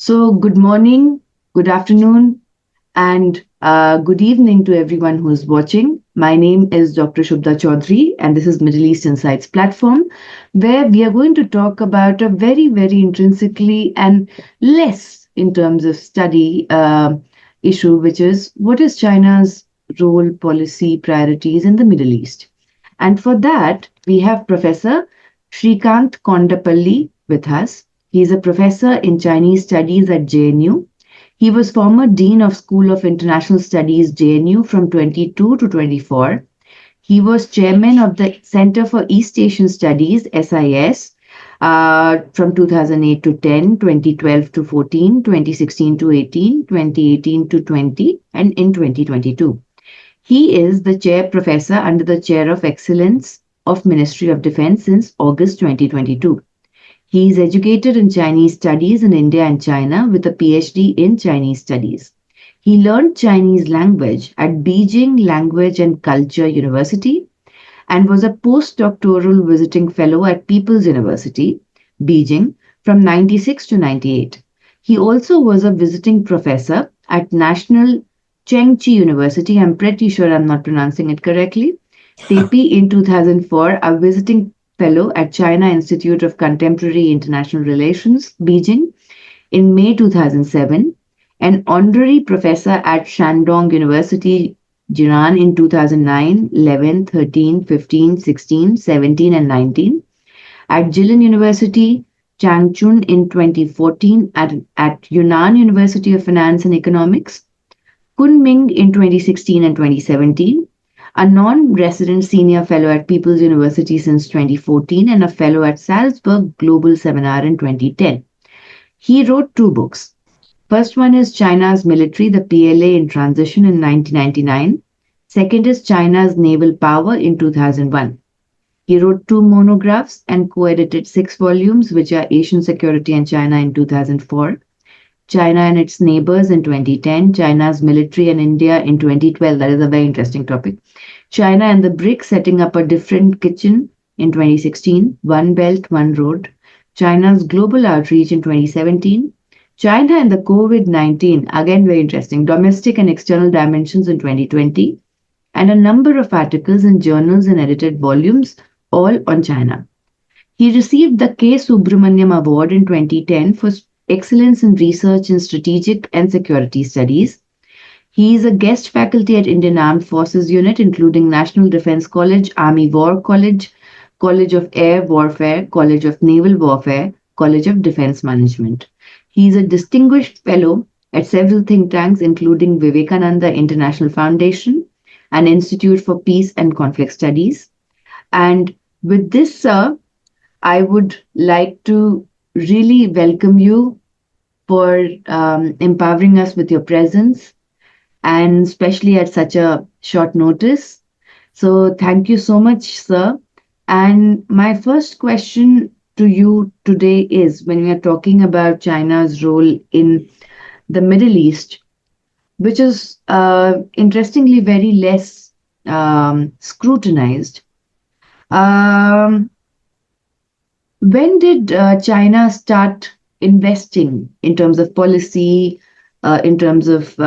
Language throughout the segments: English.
So, good morning, good afternoon, and good evening to everyone who is watching. My name is Dr. Shubda Chaudhary, and this is Middle East Insights platform, where we are going to talk about a very, very intrinsically and less in terms of study issue, which is what is China's role, policy, priorities in the Middle East. And for that, we have Professor Srikanth Kodapalli with us. He is a professor in Chinese studies at JNU. He was former Dean of School of International Studies, JNU, from 22 to 24. He was chairman of the Center for East Asian Studies, SIS, from 2008 to 10, 2012 to 14, 2016 to 18, 2018 to 20, and in 2022. He is the chair professor under the Chair of Excellence of Ministry of Defense since August 2022. He is educated in Chinese studies in India and China with a PhD in Chinese studies. He learned Chinese language at Beijing Language and Culture University and was a postdoctoral visiting fellow at People's University, Beijing, from 96 to 98. He also was a visiting professor at National Chengchi University. I'm pretty sure I'm not pronouncing it correctly. Tepi in 2004, a visiting fellow at China Institute of Contemporary International Relations, Beijing, in May 2007, an honorary professor at Shandong University, Jinan in 2009, 11, 13, 15, 16, 17, and 19, at Jilin University, Changchun in 2014, at Yunnan University of Finance and Economics, Kunming in 2016 and 2017, a non-resident senior fellow at People's University since 2014, and a fellow at Salzburg Global Seminar in 2010. He wrote two books. First one is China's Military, the PLA in Transition in 1999. Second is China's Naval Power in 2001. He wrote two monographs and co-edited 6 volumes, which are Asian Security and China in 2004, China and its Neighbors in 2010, China's Military and India in 2012. That is a very interesting topic. China and the BRICS setting up a different kitchen in 2016, One Belt, One Road. China's global outreach in 2017. China and the COVID-19, again very interesting, domestic and external dimensions in 2020. And a number of articles in journals and edited volumes, all on China. He received the K. Subramaniam Award in 2010 for excellence in research in strategic and security studies. He is a guest faculty at Indian Armed Forces Unit, including National Defense College, Army War College, College of Air Warfare, College of Naval Warfare, College of Defense Management. He is a distinguished fellow at several think tanks, including Vivekananda International Foundation, an Institute for Peace and Conflict Studies. And with this, sir, I would like to really welcome you for empowering us with your presence, and especially at such a short notice. So thank you so much, sir. And my first question to you today is, when we are talking about China's role in the Middle East, which is interestingly very less scrutinized, when did China start investing in terms of policy, in terms of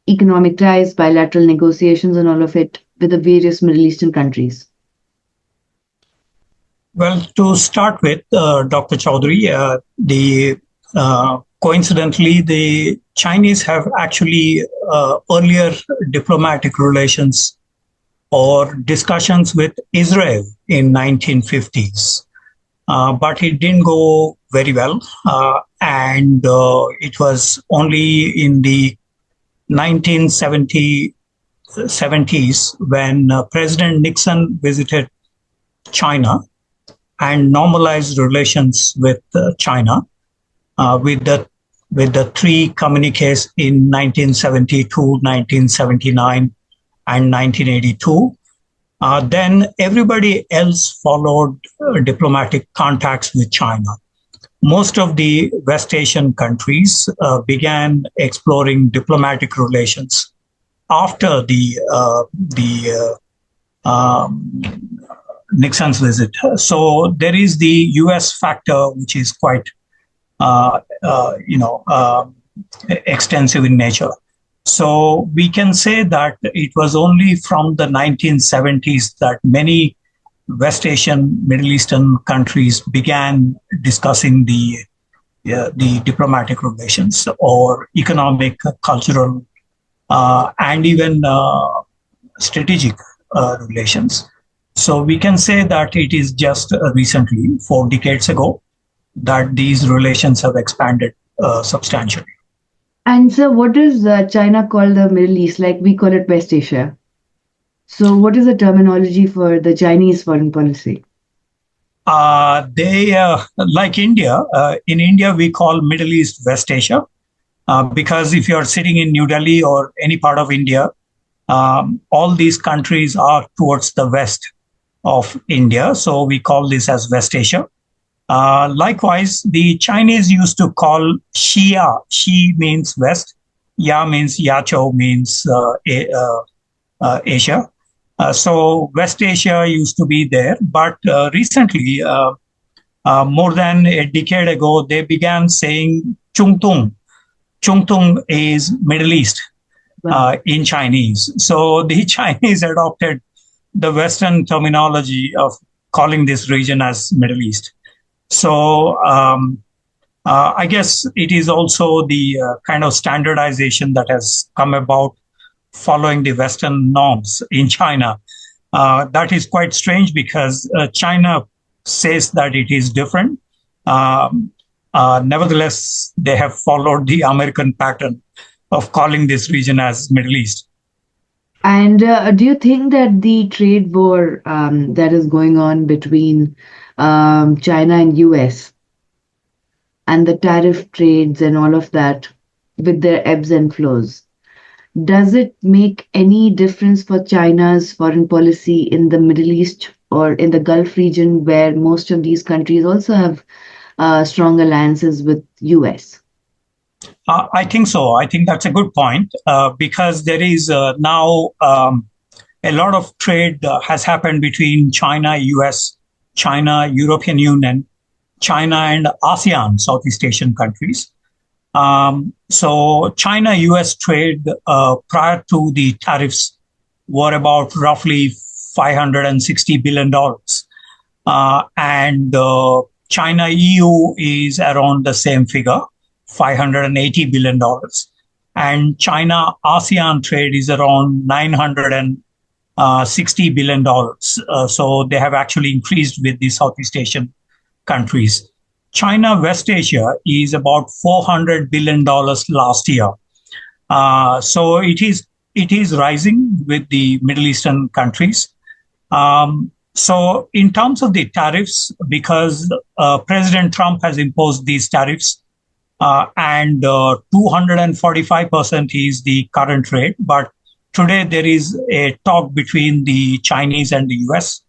economic ties, bilateral negotiations, and all of it with the various Middle Eastern countries? Well, to start with, Dr. Chaudhary, coincidentally, the Chinese have actually earlier diplomatic relations or discussions with Israel in 1950s. But it didn't go very well. And it was only in the 1970s when President Nixon visited China and normalized relations with China with the 3 communiques in 1972, 1979, and 1982. Then everybody else followed diplomatic contacts with China. Most of the West Asian countries began exploring diplomatic relations after the Nixon's visit. So there is the U.S. factor, which is quite, uh, uh, you know, uh, extensive in nature. So we can say that it was only from the 1970s that many West Asian, Middle Eastern countries began discussing the diplomatic relations or economic, cultural, and even strategic relations. So we can say that it is just recently, 4 decades ago, that these relations have expanded substantially. And so, what does China call the Middle East? Like we call it West Asia. So, what is the terminology for the Chinese foreign policy? They, like India, in India, we call Middle East West Asia because if you're sitting in New Delhi or any part of India, all these countries are towards the west of India. So we call this as West Asia. Likewise, the Chinese used to call Xia. Xi means west. Ya means Yachou means Asia. So West Asia used to be there, but recently, more than a decade ago, they began saying Chungtung. Chungtung is Middle East in Chinese. So the Chinese adopted the Western terminology of calling this region as Middle East. So I guess it is also the kind of standardization that has come about following the Western norms in China. That is quite strange because China says that it is different. Nevertheless, they have followed the American pattern of calling this region as Middle East. And do you think that the trade war that is going on between China and US and the tariff trades and all of that with their ebbs and flows, does it make any difference for China's foreign policy in the Middle East or in the Gulf region where most of these countries also have strong alliances with US? I think so. I think that's a good point because there is now a lot of trade has happened between China, US, China, European Union, China, and ASEAN, Southeast Asian countries. So China-US trade prior to the tariffs were about roughly $560 billion. And China-EU is around the same figure, $580 billion. And China-ASEAN trade is around $960 billion. So they have actually increased with the Southeast Asian countries. China West Asia is about $400 billion last year. So it is rising with the Middle Eastern countries. So in terms of the tariffs, because President Trump has imposed these tariffs, and 245% is the current rate, but today there is a talk between the Chinese and the US.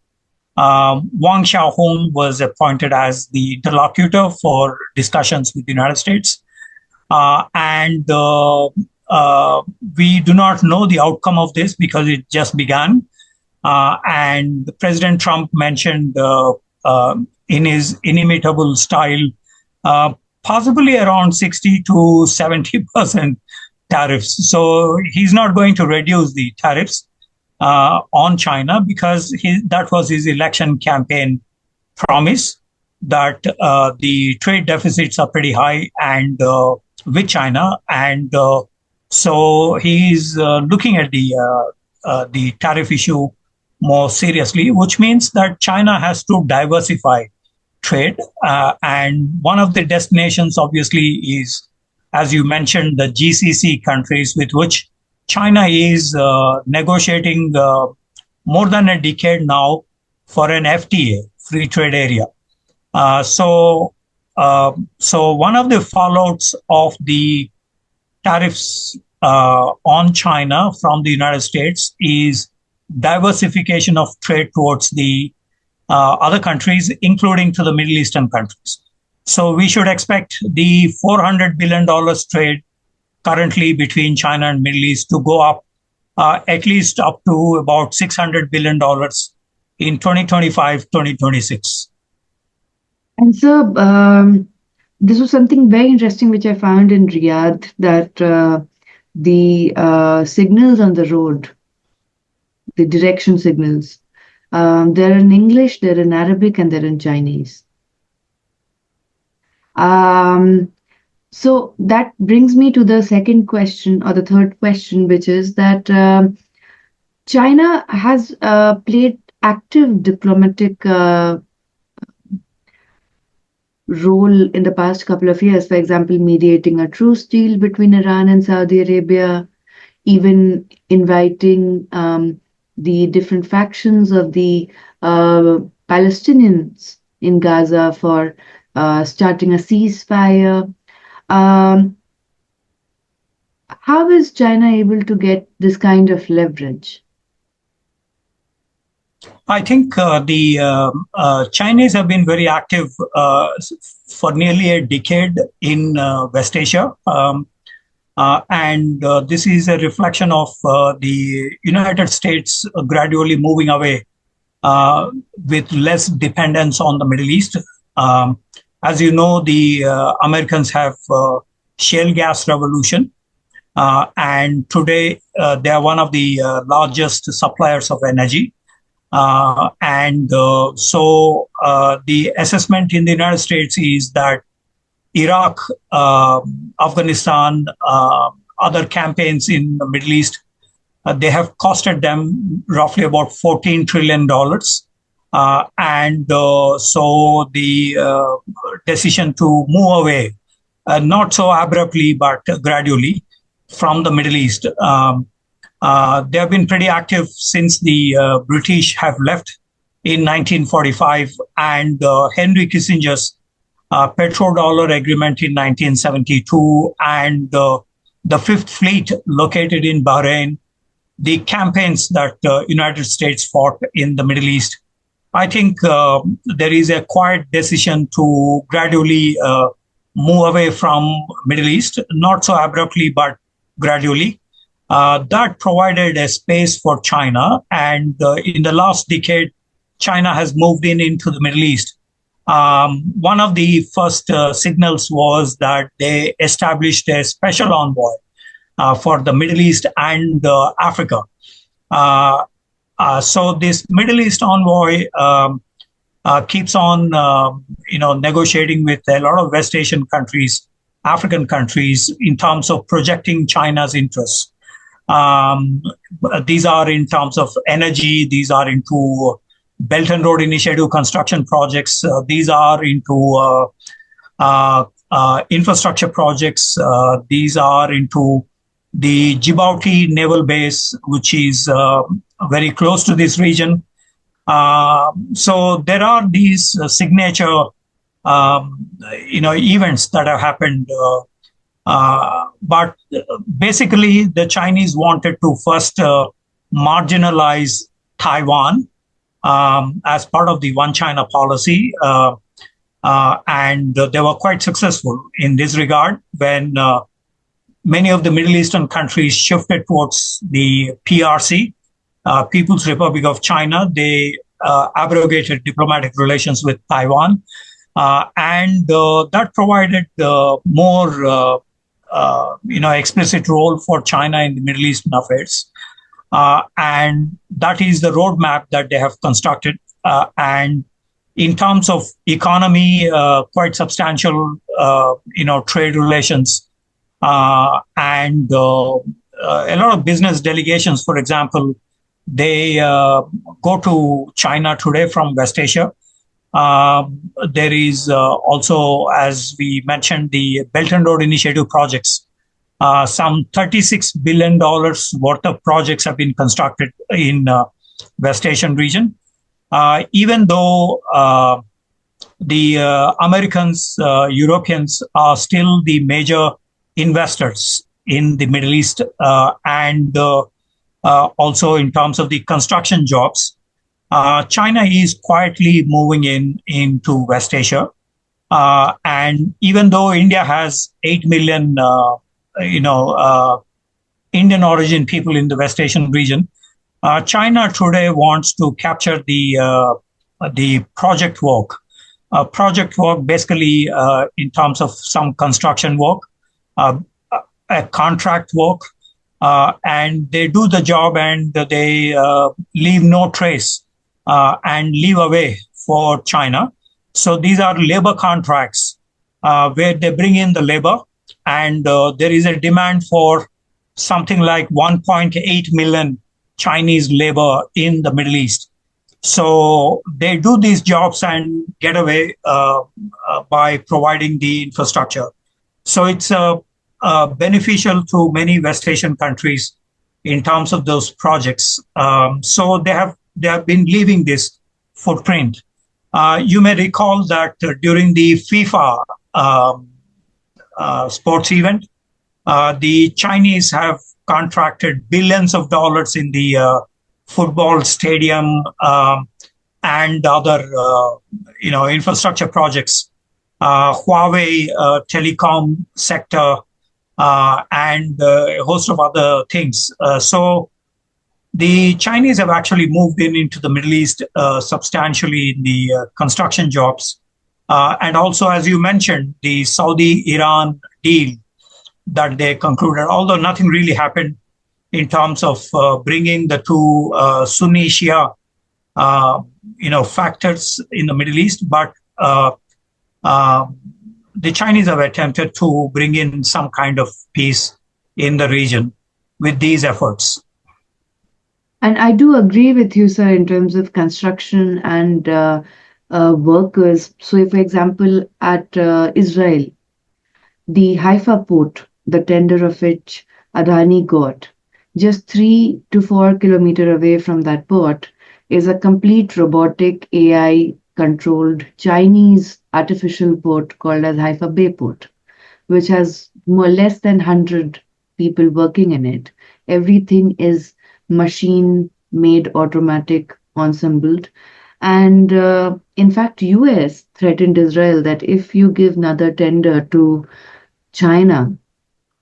Wang Xiaohong was appointed as the interlocutor for discussions with the United States. And we do not know the outcome of this because it just began. And President Trump mentioned in his inimitable style, possibly around 60 to 70% tariffs. So he's not going to reduce the tariffs on China because that was his election campaign promise that the trade deficits are pretty high and with China, and so he's looking at the tariff issue more seriously, which means that China has to diversify trade, and one of the destinations obviously is, as you mentioned, the GCC countries with which China is negotiating more than a decade now for an FTA, free trade area. So one of the fallouts of the tariffs on China from the United States is diversification of trade towards the other countries, including to the Middle Eastern countries. So we should expect the $400 billion trade currently between China and Middle East to go up at least up to about $600 billion in 2025, 2026. And so, this was something very interesting which I found in Riyadh, that the signals on the road, the direction signals, they're in English, they're in Arabic, and they're in Chinese. Um, so that brings me to the second question, or the third question, which is that China has played active diplomatic role in the past couple of years. For example, mediating a truce deal between Iran and Saudi Arabia, even inviting the different factions of the Palestinians in Gaza for starting a ceasefire. Um, how is China able to get this kind of leverage? I think the Chinese have been very active for nearly a decade in West Asia. And this is a reflection of the United States gradually moving away with less dependence on the Middle East. As you know, the Americans have shale gas revolution, and today they are one of the largest suppliers of energy. And so the assessment in the United States is that Iraq, Afghanistan, other campaigns in the Middle East, they have costed them roughly about $14 trillion. So the decision to move away, not so abruptly, but gradually from the Middle East. They have been pretty active since the British have left in 1945, and Henry Kissinger's petrodollar agreement in 1972, and the Fifth Fleet located in Bahrain, the campaigns that United States fought in the Middle East. I think there is a quiet decision to gradually move away from Middle East, not so abruptly, but gradually. That provided a space for China, and in the last decade, China has moved into the Middle East. One of the first signals was that they established a special envoy for the Middle East and Africa. So this Middle East envoy keeps on, negotiating with a lot of West Asian countries, African countries, in terms of projecting China's interests. These are in terms of energy. These are into Belt and Road Initiative construction projects. These are into infrastructure projects. These are into the Djibouti naval base, which is very close to this region. So there are these signature, events that have happened. But basically, the Chinese wanted to first marginalize Taiwan as part of the One China policy. And they were quite successful in this regard when many of the Middle Eastern countries shifted towards the PRC, People's Republic of China. They abrogated diplomatic relations with Taiwan. And that provided more explicit role for China in the Middle Eastern affairs. And that is the roadmap that they have constructed. And in terms of economy, quite substantial, trade relations, and a lot of business delegations, for example, they go to China today from West Asia. There is also, as we mentioned, the Belt and Road Initiative projects. Some $36 billion worth of projects have been constructed in West Asian region. Even though the Americans, Europeans are still the major investors in the Middle East, and also in terms of the construction jobs, China is quietly moving into West Asia. And even though India has 8 million, Indian origin people in the West Asian region, China today wants to capture the project work. Project work basically in terms of some construction work, uh, a contract work, and they do the job and they leave no trace and leave away for China. So these are labor contracts where they bring in the labor, and there is a demand for something like 1.8 million Chinese labor in the Middle East. So they do these jobs and get away by providing the infrastructure. So it's beneficial to many West Asian countries in terms of those projects. So they have been leaving this footprint. You may recall that during the FIFA sports event, the Chinese have contracted billions of dollars in the football stadium and other infrastructure projects. Huawei telecom sector and a host of other things. So the Chinese have actually moved into the Middle East substantially in the construction jobs. And also, as you mentioned, the Saudi-Iran deal that they concluded, although nothing really happened in terms of bringing the two Sunni Shia, factors in the Middle East, but the Chinese have attempted to bring in some kind of peace in the region with these efforts. And I do agree with you, sir, in terms of construction and workers. So, if, for example, at Israel, the Haifa port, the tender of which Adani got, just 3 to 4 kilometers away from that port, is a complete robotic AI controlled Chinese artificial port called as Haifa Bay Port, which has more less than 100 people working in it. Everything is machine made, automatic, ensembled. And in fact, US threatened Israel that if you give another tender to China,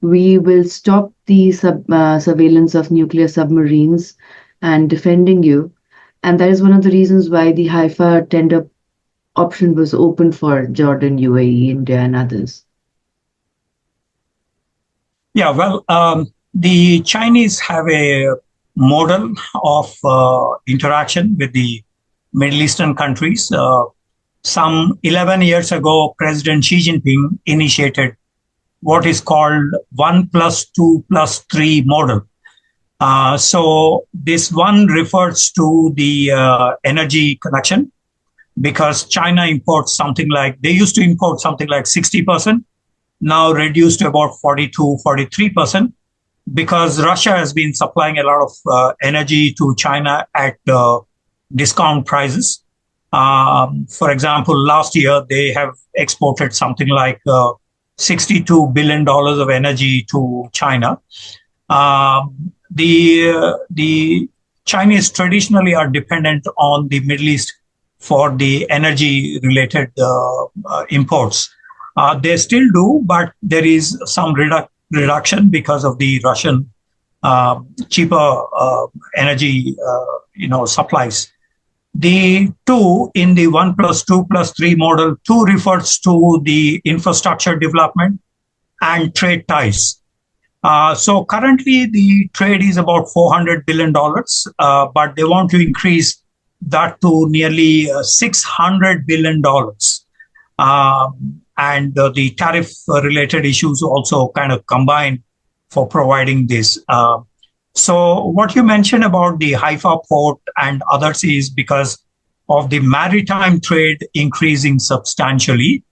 we will stop the surveillance of nuclear submarines and defending you. And that is one of the reasons why the Haifa tender option was open for Jordan, UAE, India, and others. Yeah, well, the Chinese have a model of interaction with the Middle Eastern countries. Some 11 years ago, President Xi Jinping initiated what is called 1+2+3 model. So this one refers to the energy connection, because China imports something like, they used to import something like 60%, now reduced to about 42, 43%, because Russia has been supplying a lot of energy to China at discount prices. For example, last year, they have exported something like $62 billion of energy to China. The Chinese traditionally are dependent on the Middle East for the energy related imports. They still do, but there is some reduction because of the Russian cheaper energy supplies. The two in the 1+2+3 model, two refers to the infrastructure development and trade ties. So currently the trade is about $400 billion, but they want to increase that to nearly $600 billion. And the tariff related issues also kind of combine for providing this. So what you mentioned about the Haifa port and others is because of the maritime trade increasing substantially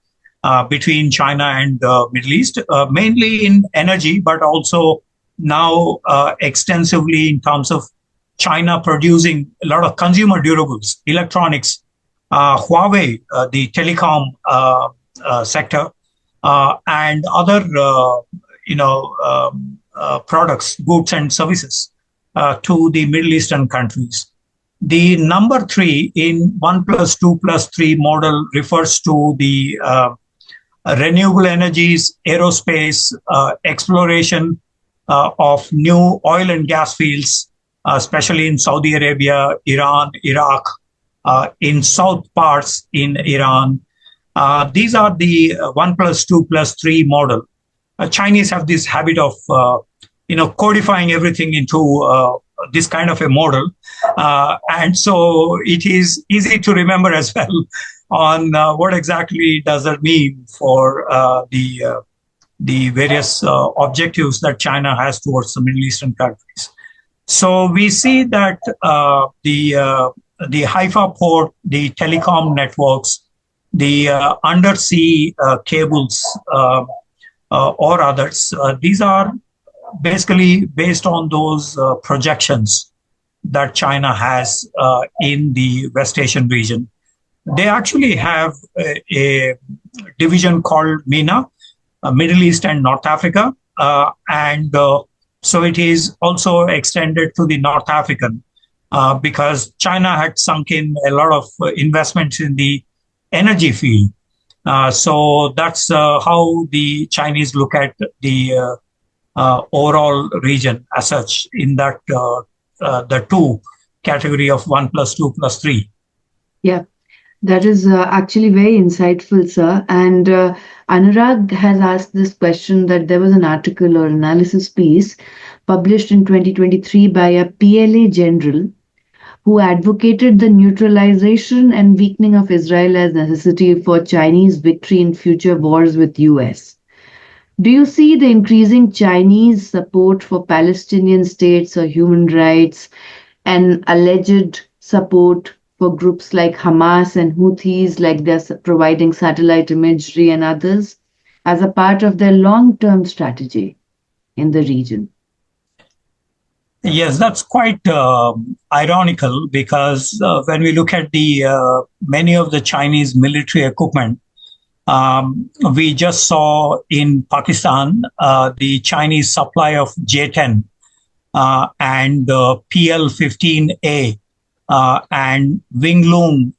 between China and the Middle East, mainly in energy, but also now extensively in terms of China producing a lot of consumer durables, electronics, Huawei, the telecom sector, and other products, goods and services to the Middle Eastern countries. The number 3 in 1+2+3 model refers to the renewable energies, aerospace, exploration of new oil and gas fields, especially in Saudi Arabia, Iran, Iraq, in south parts in Iran. These are the 1+2+3 model. Chinese have this habit of codifying everything into this kind of a model, and so it is easy to remember as well on what exactly does that mean for the various objectives that China has towards the Middle Eastern countries. So we see that the Haifa port, the telecom networks, the undersea cables or others, these are basically based on those projections that China has in the West Asian region. They actually have a division called MENA, Middle East and North Africa, and so it is also extended to the North African because China had sunk in a lot of investments in the energy field. So that's how the Chinese look at the overall region as such in that the two category of 1+2+3. Yeah, that is actually very insightful, sir. And Anurag has asked this question that there was an article or analysis piece published in 2023 by a PLA general who advocated the neutralization and weakening of Israel as necessity for Chinese victory in future wars with US. Do you see the increasing Chinese support for Palestinian states or human rights and alleged support for groups like Hamas and Houthis, like they're providing satellite imagery and others, as a part of their long-term strategy in the region? Yes, that's quite ironical because when we look at the many of the Chinese military equipment, we just saw in Pakistan the Chinese supply of J-10 and PL-15A and Wing-Loong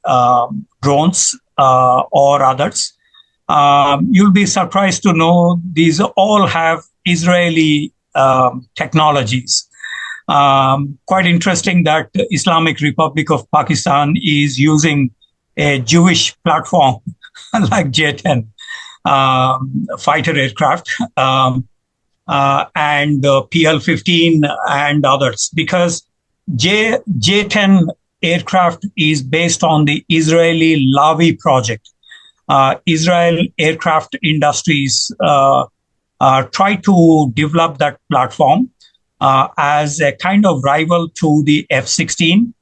drones or others. You'll be surprised to know these all have Israeli technologies. Quite interesting that Islamic Republic of Pakistan is using a Jewish platform like J-10 fighter aircraft and PL-15 and others, because J-10 aircraft is based on the Israeli Lavi project. Israel Aircraft Industries try to develop that platform as a kind of rival to the F-16.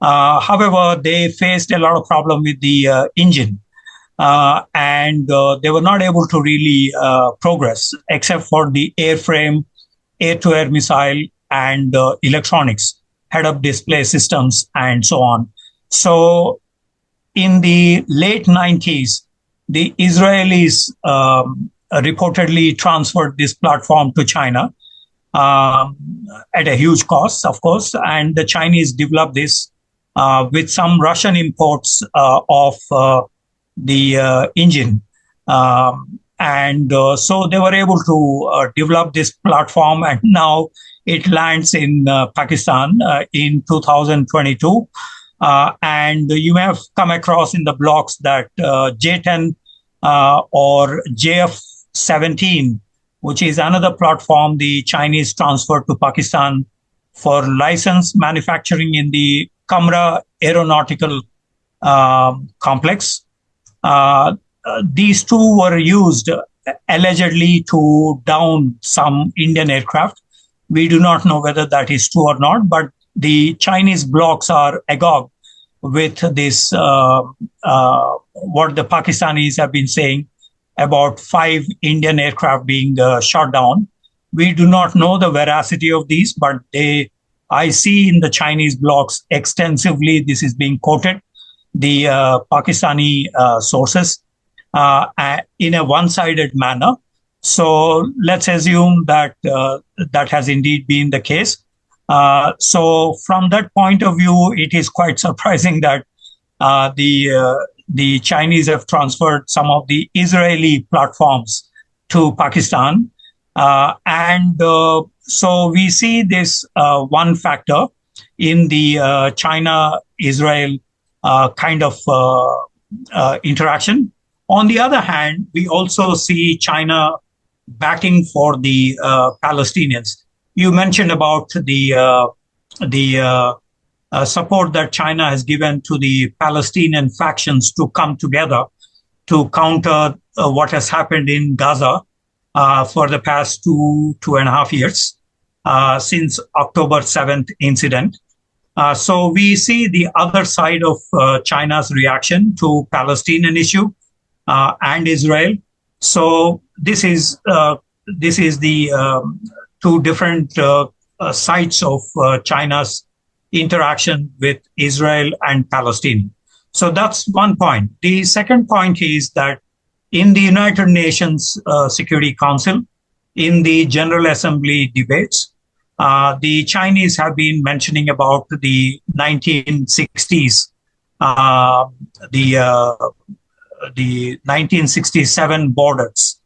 However, they faced a lot of problem with the engine. And they were not able to really progress except for the airframe, air-to-air missile, and electronics, head-up display systems, and so on. So in the late 90s, the Israelis reportedly transferred this platform to China at a huge cost, of course, and the Chinese developed this with some Russian imports of the engine. So they were able to develop this platform, and now it lands in Pakistan in 2022. And you may have come across in the blogs that J-10 or JF-17, which is another platform the Chinese transferred to Pakistan for license manufacturing in the Kamra Aeronautical complex. These two were used allegedly to down some Indian aircraft. We do not know whether that is true or not, but the Chinese blocs are agog with this, what the Pakistanis have been saying about 5 Indian aircraft being shot down. We do not know the veracity of these, but I see in the Chinese blogs extensively this is being quoted, the Pakistani sources, in a one-sided manner. So let's assume that that has indeed been the case. So from that point of view, it is quite surprising that the Chinese have transferred some of the Israeli platforms to Pakistan. So we see this one factor. in the China-Israel kind of interaction. On the other hand, we also see China backing for the Palestinians. You mentioned about the support that China has given to the Palestinian factions to come together to counter what has happened in Gaza for the past 2.5 years since October 7th incident. So we see the other side of China's reaction to Palestinian issue and Israel. So this is the two different sides of China's interaction with Israel and Palestine. So that's one point. The second point is that in the United Nations Security Council, in the General Assembly debates, the Chinese have been mentioning about the 1960s, the 1967 borders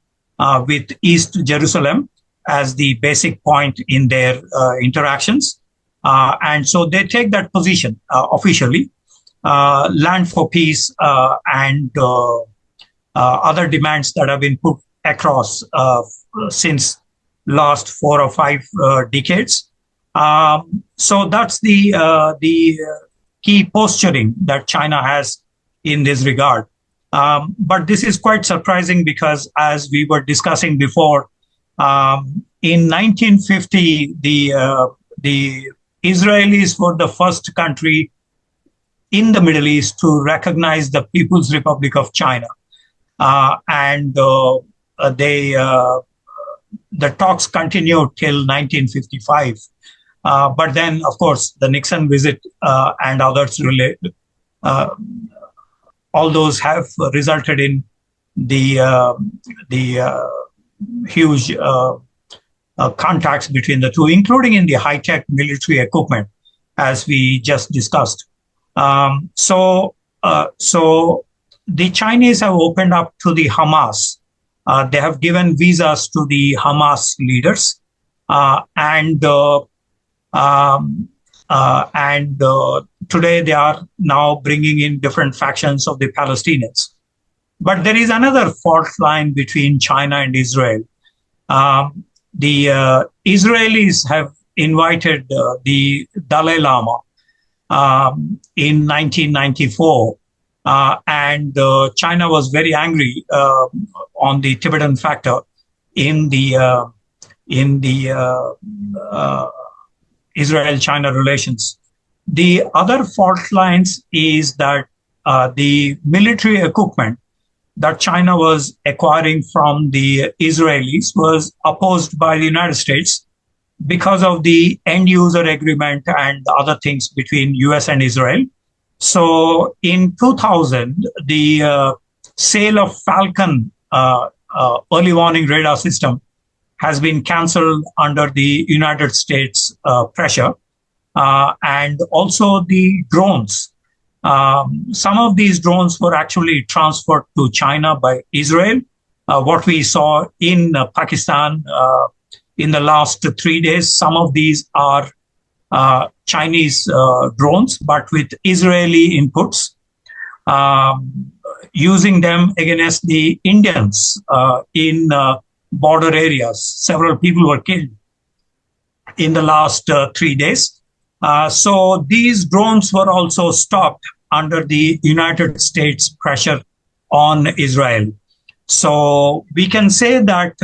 with East Jerusalem as the basic point in their interactions. And so they take that position officially. Land for peace and other demands that have been put across since last 4 or 5 decades. So that's the key posturing that China has in this regard. But this is quite surprising because, as we were discussing before, in 1950, the Israelis were the first country in the Middle East to recognize the People's Republic of China. And the talks continued till 1955. But then, of course, the Nixon visit and others related, all those have resulted in the huge contacts between the two, including in the high-tech military equipment, as we just discussed. So the Chinese have opened up to the Hamas. They have given visas to the Hamas leaders, and today they are now bringing in different factions of the Palestinians. But there is another fault line between China and Israel. The Israelis have invited the Dalai Lama in 1994, and China was very angry on the Tibetan factor in the Israel-China relations. The other fault lines is that the military equipment that China was acquiring from the Israelis was opposed by the United States because of the end user agreement and other things between US and Israel. So in 2000, the sale of Falcon early warning radar system has been canceled under the United States pressure. And also the drones. Some of these drones were actually transferred to China by Israel. What we saw in Pakistan in the last 3 days, some of these are Chinese drones, but with Israeli inputs, using them against the Indians in border areas. Several people were killed in the last 3 days. So these drones were also stopped under the United States pressure on Israel. So we can say that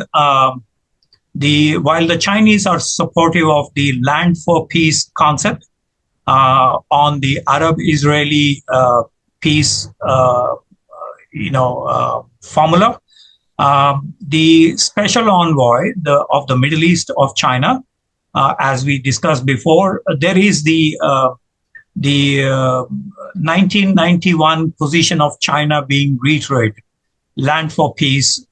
while the Chinese are supportive of the land for peace concept on the Arab-Israeli peace, formula, the special envoy of the Middle East of China, as we discussed before, there is the 1991 position of China being reiterated, land for peace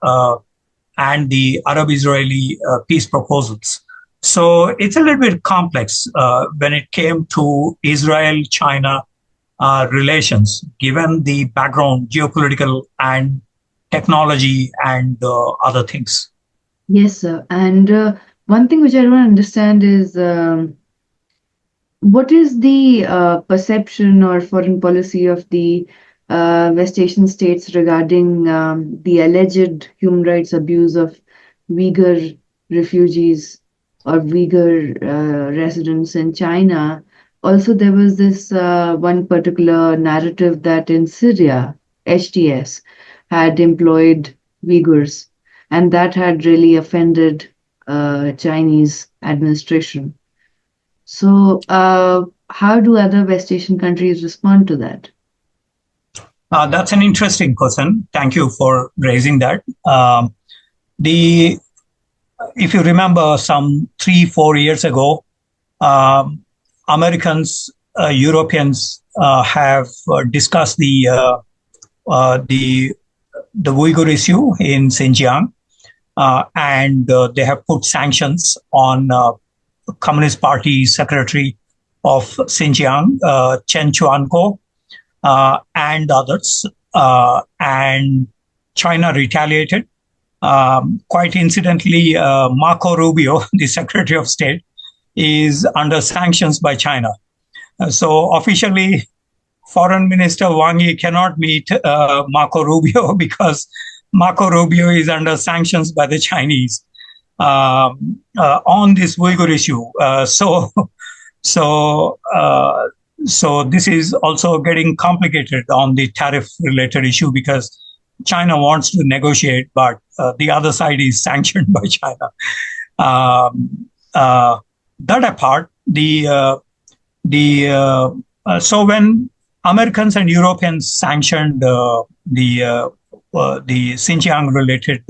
and the Arab-Israeli peace proposals. So it's a little bit complex when it came to Israel-China relations, given the background, geopolitical and technology and other things. Yes, sir. And one thing which I don't understand is what is the perception or foreign policy of the West Asian states regarding the alleged human rights abuse of Uyghur refugees or Uyghur residents in China? Also, there was this one particular narrative that in Syria, HTS had employed Uyghurs, and that had really offended Chinese administration. So, how do other West Asian countries respond to that? That's an interesting question. Thank you for raising that. The If you remember, some 3-4 years ago, um, Americans, Europeans have discussed the Uyghur issue in Xinjiang, and they have put sanctions on Communist Party Secretary of Xinjiang, Chen Chuanko, and others. And China retaliated. Quite incidentally, Marco Rubio, the Secretary of State, is under sanctions by China. So officially, Foreign Minister Wang Yi cannot meet Marco Rubio because Marco Rubio is under sanctions by the Chinese on this Uyghur issue. So, so this is also getting complicated on the tariff-related issue because China wants to negotiate, but the other side is sanctioned by China. That apart, so when Americans and Europeans sanctioned the Xinjiang-related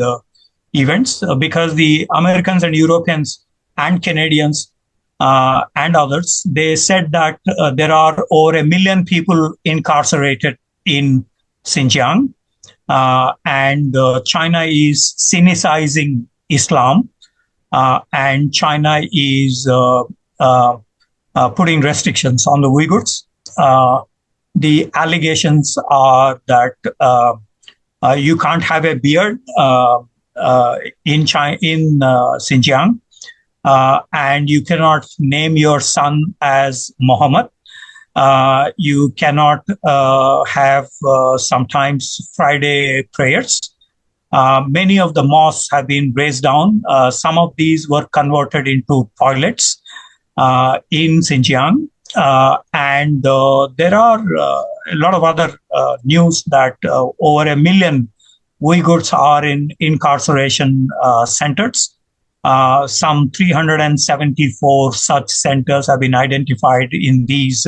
events, because the Americans and Europeans and Canadians and others, they said that there are over 1 million people incarcerated in Xinjiang, and China is cynicizing Islam, and China is putting restrictions on the Uyghurs. The allegations are that you can't have a beard in Xinjiang, and you cannot name your son as Muhammad. You cannot have sometimes Friday prayers. Many of the mosques have been razed down. Some of these were converted into toilets in Xinjiang. And there are a lot of other news that over 1 million Uyghurs are in incarceration centers. Some 374 such centers have been identified in these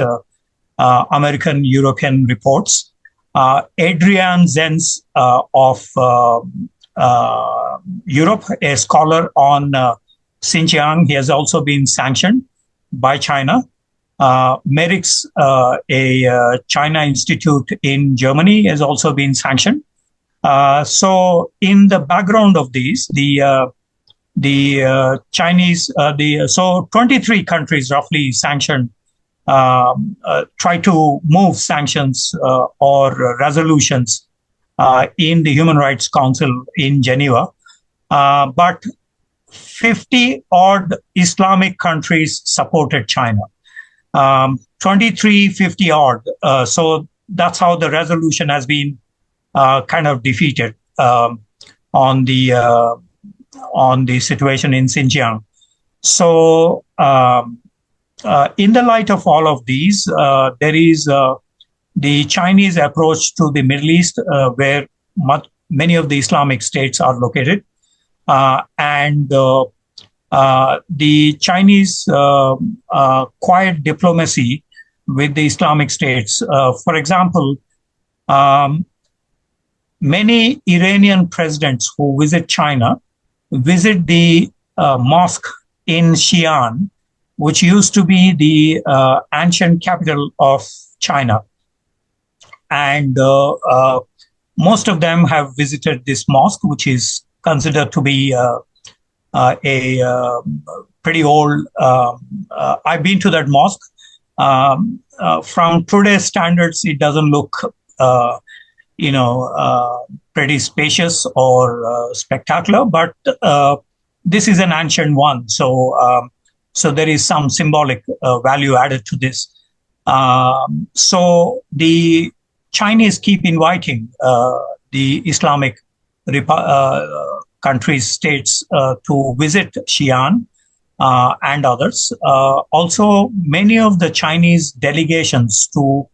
American European reports. Adrian Zenz of Europe, a scholar on Xinjiang, he has also been sanctioned by China. Merix, a China institute in Germany, has also been sanctioned. So in the background of these, the Chinese, so 23 countries roughly sanctioned, try to move sanctions or resolutions in the Human Rights Council in Geneva. But 50 odd Islamic countries supported China. 23, 50 odd. So that's how the resolution has been kind of defeated on the situation in Xinjiang. So in the light of all of these, there is the Chinese approach to the Middle East, where many of the Islamic states are located, and the Chinese quiet diplomacy with the Islamic states. For example, many Iranian presidents who visit China visit the mosque in Xi'an, which used to be the ancient capital of China. And most of them have visited this mosque, which is considered to be a pretty old. I've been to that mosque. From today's standards, it doesn't look, pretty spacious or spectacular, but this is an ancient one. So So there is some symbolic value added to this. So the Chinese keep inviting the Islamic countries, states to visit Xi'an and others. Also, many of the Chinese delegations to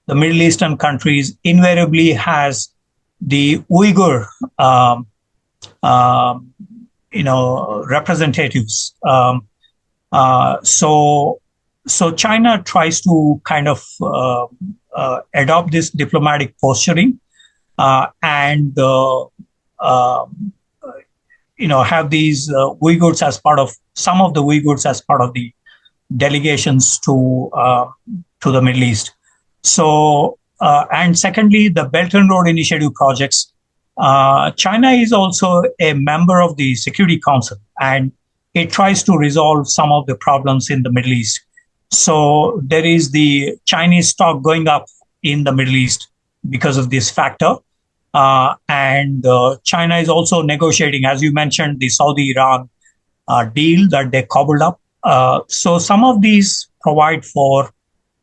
the Middle Eastern countries invariably has the Uyghur, representatives. So China tries to kind of adopt this diplomatic posturing and have these Uyghurs as part of some of the Uyghurs as part of the delegations to the Middle East. So and secondly, the Belt and Road Initiative projects. China is also a member of the Security Council, and it tries to resolve some of the problems in the Middle East. So there is the Chinese stock going up in the Middle East because of this factor. And China is also negotiating, as you mentioned, the Saudi-Iran deal that they cobbled up. So some of these provide for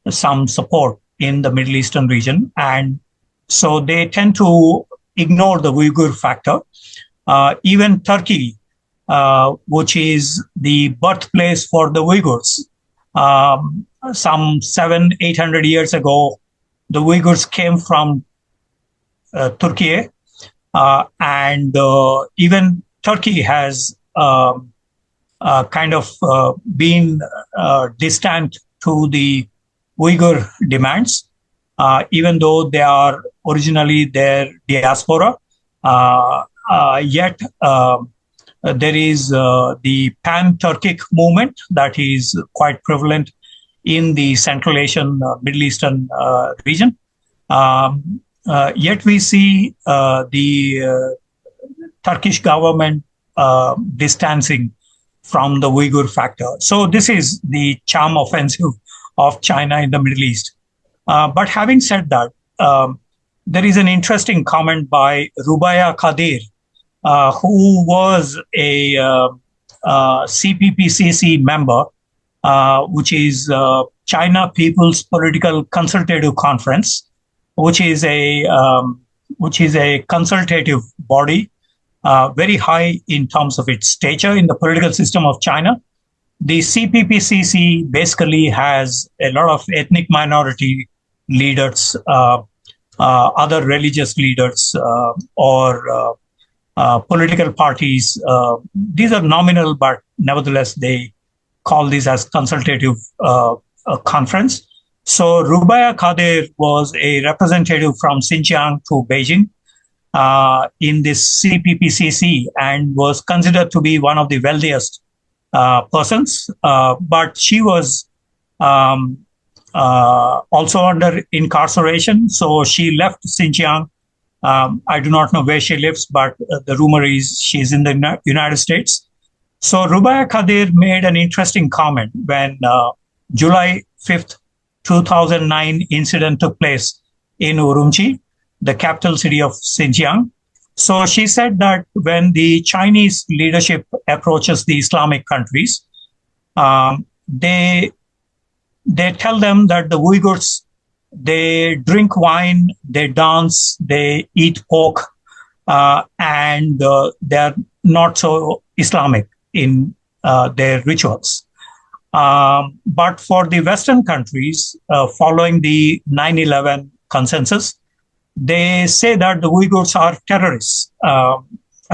some support in the Middle Eastern region. And so they tend to ignore the Uyghur factor. Even Turkey, which is the birthplace for the Uyghurs, some 700-800 years ago, the Uyghurs came from Turkey, and even Turkey has kind of been distant to the Uyghur demands, even though they are originally their diaspora. Yet there is the pan-Turkic movement that is quite prevalent in the Central Asian, Middle Eastern region. Yet we see the Turkish government distancing from the Uyghur factor. So this is the charm offensive of China in the Middle East. But having said that, there is an interesting comment by Rubaya Kadir, who was a CPPCC member, which is China People's Political Consultative Conference, which is a consultative body, very high in terms of its stature in the political system of China. The CPPCC basically has a lot of ethnic minority leaders, other religious leaders, or political parties. These are nominal, but nevertheless, they call this as consultative conference. So Rubaya Kadir was a representative from Xinjiang to Beijing in this CPPCC and was considered to be one of the wealthiest persons. But she was also under incarceration. So she left Xinjiang. I do not know where she lives, but the rumor is she's in the United States. So Rubaya Kadir made an interesting comment when July 5th, 2009 incident took place in Urumqi, the capital city of Xinjiang. So she said that when the Chinese leadership approaches the Islamic countries, they tell them that the Uyghurs, they drink wine, they dance, they eat pork, and they're not so Islamic in their rituals. But for the Western countries, following the 9/11 consensus, they say that the Uyghurs are terrorists.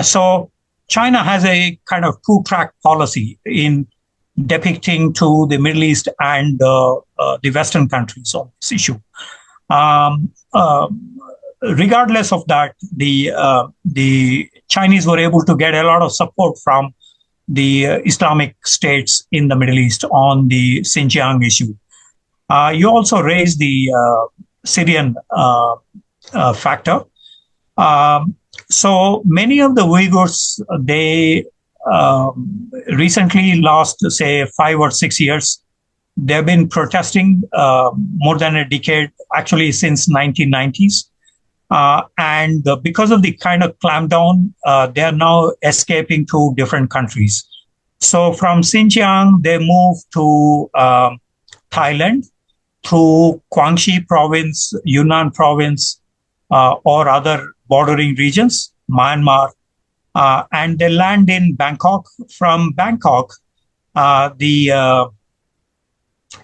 So China has a kind of two-track policy in depicting to the Middle East and the Western countries on this issue. Regardless of that, the Chinese were able to get a lot of support from the Islamic states in the Middle East on the Xinjiang issue. You also raised the Syrian factor. So many of the Uyghurs, they recently last, say, 5 or 6 years, they've been protesting more than a decade, actually since 1990s. And because of the kind of clampdown, they are now escaping to different countries. So from Xinjiang, they moved to Thailand through Guangxi province, Yunnan province, or other bordering regions, Myanmar, and they land in Bangkok. From Bangkok, uh, the uh,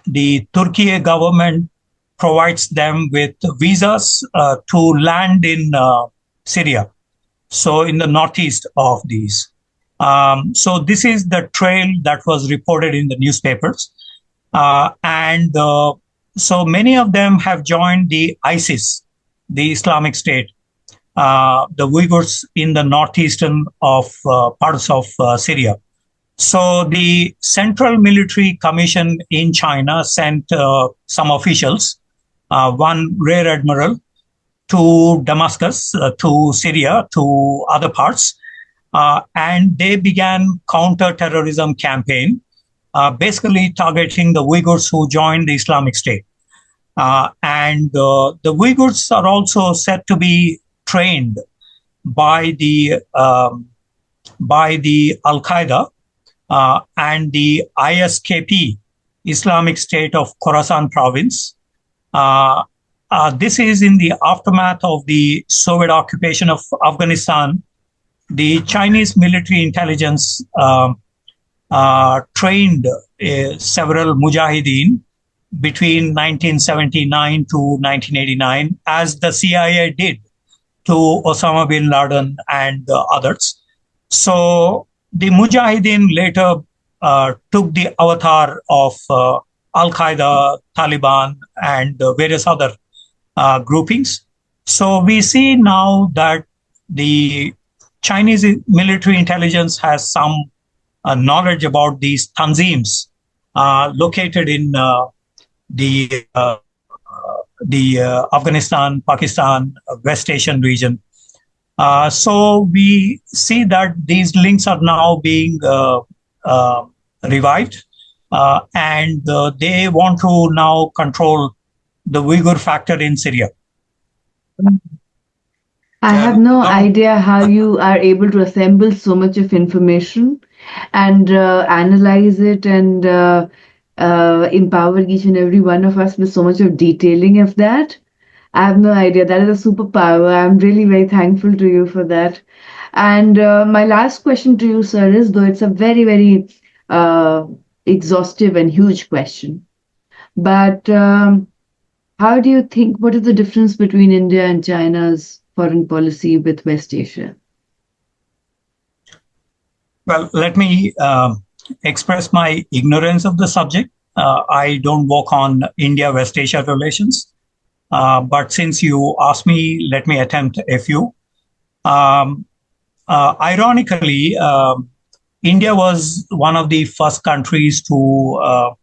the Turkey government provides them with visas to land in Syria, so in the northeast of these. So this is the trail that was reported in the newspapers. And so many of them have joined the ISIS, the Islamic State, the Uyghurs in the northeastern of parts of Syria. So the Central Military Commission in China sent some officials, one rear admiral, to Damascus, to Syria, to other parts, and they began counter-terrorism campaign, basically targeting the Uyghurs who joined the Islamic State. And the Uyghurs are also said to be trained by the Al Qaeda and the ISKP, Islamic State of Khorasan province. This is in the aftermath of the Soviet occupation of Afghanistan. The Chinese military intelligence trained several mujahideen between 1979 to 1989, as the CIA did to Osama bin Laden and others. So the mujahideen later took the avatar of Al Qaeda, Taliban, and various other groupings. So we see now that the Chinese military intelligence has some knowledge about these tanzims located in the Afghanistan, Pakistan, West Asian region. So we see that these links are now being revived, and they want to now control the Uyghur factor in Syria. I have no idea how you are able to assemble so much of information and analyze it and empower each and every one of us with so much of detailing of that. I have no idea. That is a superpower. I'm really very thankful to you for that. And my last question to you, sir, is, though it's a very, very exhaustive and huge question, but how do you think, what is the difference between India and China's foreign policy with West Asia? Well, let me express my ignorance of the subject. I don't work on India-West Asia relations. But since you asked me, let me attempt a few. Ironically, India was one of the first countries to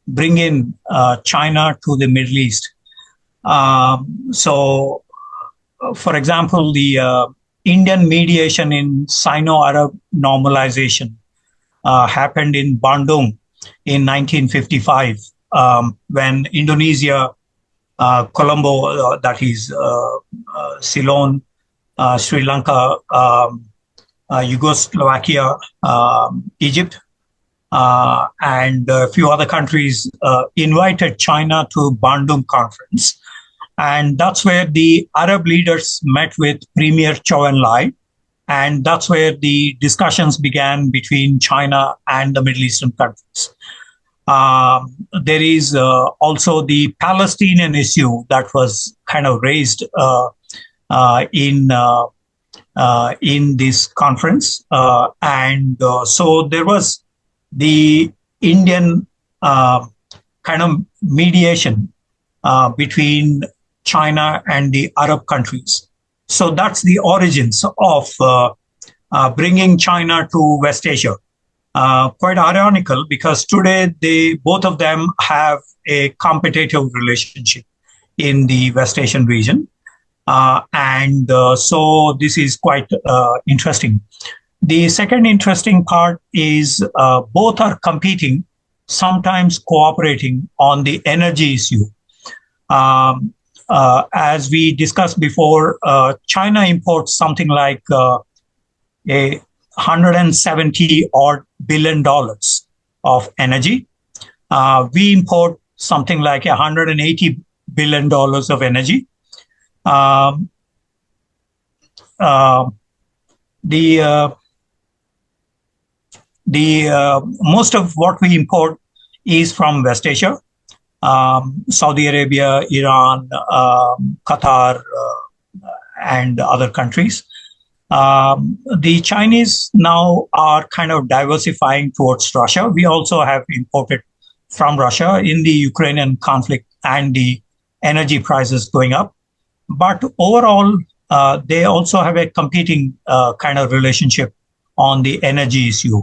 bring in China to the Middle East. So, for example, the Indian mediation in Sino-Arab normalization happened in Bandung in 1955, when Indonesia, Colombo, that is Ceylon, Sri Lanka, Yugoslavia, Egypt, and a few other countries invited China to Bandung Conference. And that's where the Arab leaders met with Premier Zhou Enlai. And that's where the discussions began between China and the Middle Eastern countries. There is also the Palestinian issue that was kind of raised in this conference, and so there was the Indian kind of mediation between China and the Arab countries. So that's the origins of bringing China to West Asia. Quite ironical, because today both of them have a competitive relationship in the West Asian region. And so this is quite interesting. The second interesting part is both are competing, sometimes cooperating on the energy issue. As we discussed before, China imports something like 170 odd billion dollars of energy. We import something like $180 billion of energy. Um, uh, the most of what we import is from West Asia, Saudi Arabia, Iran, Qatar, and other countries. The Chinese now are kind of diversifying towards Russia. We also have imported from Russia in the Ukrainian conflict and the energy prices going up. But overall, they also have a competing kind of relationship on the energy issue.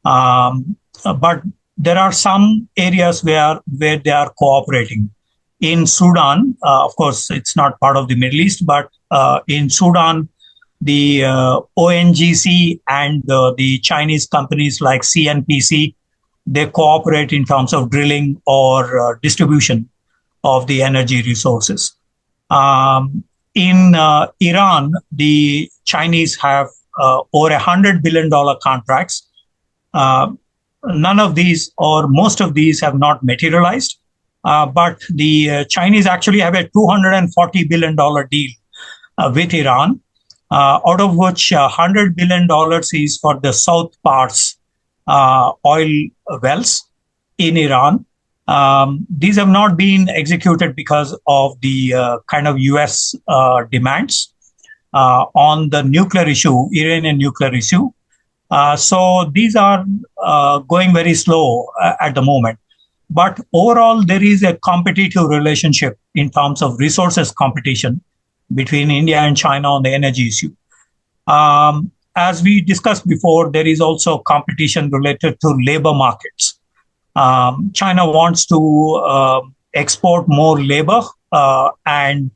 But there are some areas where they are cooperating. In Sudan, of course, it's not part of the Middle East, but in Sudan, the ONGC and the Chinese companies like CNPC, they cooperate in terms of drilling or distribution of the energy resources. In Iran, the Chinese have over $100 billion contracts. None of these or most of these have not materialized, but the Chinese actually have a $240 billion deal with Iran, out of which $100 billion is for the south parts oil wells in Iran. These have not been executed because of the kind of US demands on the nuclear issue, Iranian nuclear issue. So these are going very slow at the moment. But overall, there is a competitive relationship in terms of resources competition between India and China on the energy issue. As we discussed before, there is also competition related to labor markets. China wants to export more labor, and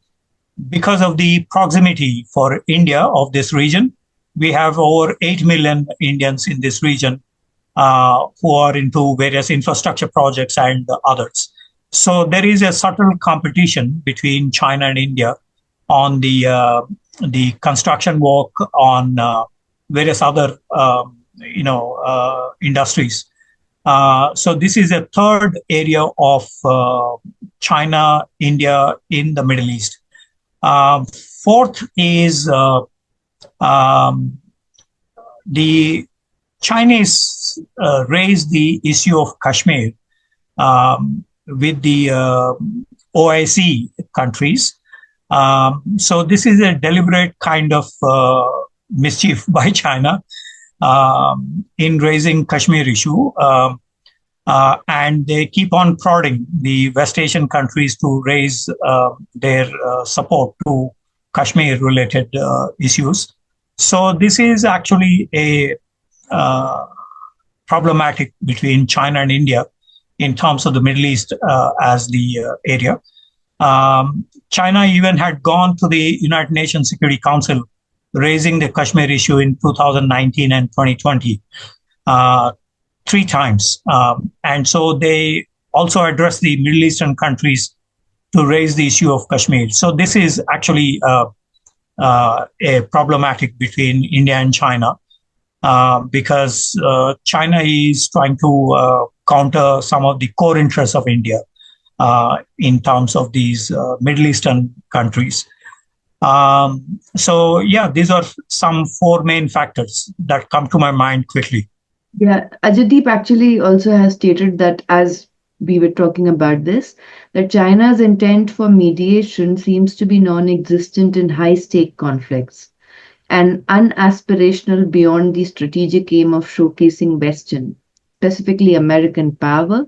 because of the proximity for India of this region, we have over 8 million Indians in this region who are into various infrastructure projects and others. So there is a subtle competition between China and India on the construction work, on various other industries. So this is a third area of China, India in the Middle East. Fourth is the Chinese raised the issue of Kashmir with the OIC countries. So this is a deliberate kind of mischief by China in raising Kashmir issue. And they keep on prodding the West Asian countries to raise their support to Kashmir-related issues. So this is actually a problematic between China and India in terms of the Middle East as the area. China even had gone to the United Nations Security Council raising the Kashmir issue in 2019 and 2020. 3 times. And so they also address the Middle Eastern countries to raise the issue of Kashmir. So this is actually a problematic between India and China because China is trying to counter some of the core interests of India in terms of these Middle Eastern countries. So yeah, these are some 4 main factors that come to my mind quickly. Yeah, Ajaydeep actually also has stated that as we were talking about this, that China's intent for mediation seems to be non-existent in high-stake conflicts and unaspirational beyond the strategic aim of showcasing Western, specifically American power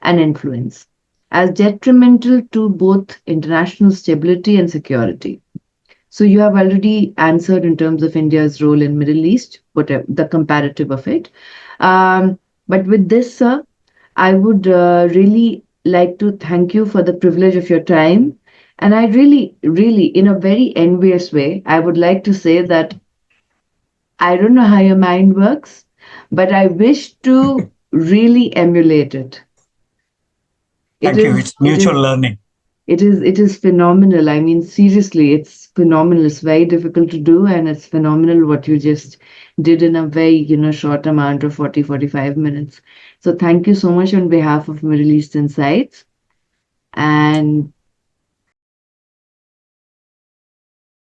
and influence, as detrimental to both international stability and security. So you have already answered in terms of India's role in Middle East, whatever the comparative of it. But with this, sir, I would really like to thank you for the privilege of your time. And I really, really, in a very envious way, I would like to say that I don't know how your mind works, but I wish to really emulate it. Thank you. It's mutual learning. It is phenomenal. I mean, seriously, it's phenomenal. It's very difficult to do, and it's phenomenal what you just did in a very, short amount of 40-45 minutes. So thank you so much on behalf of Middle East Insights. And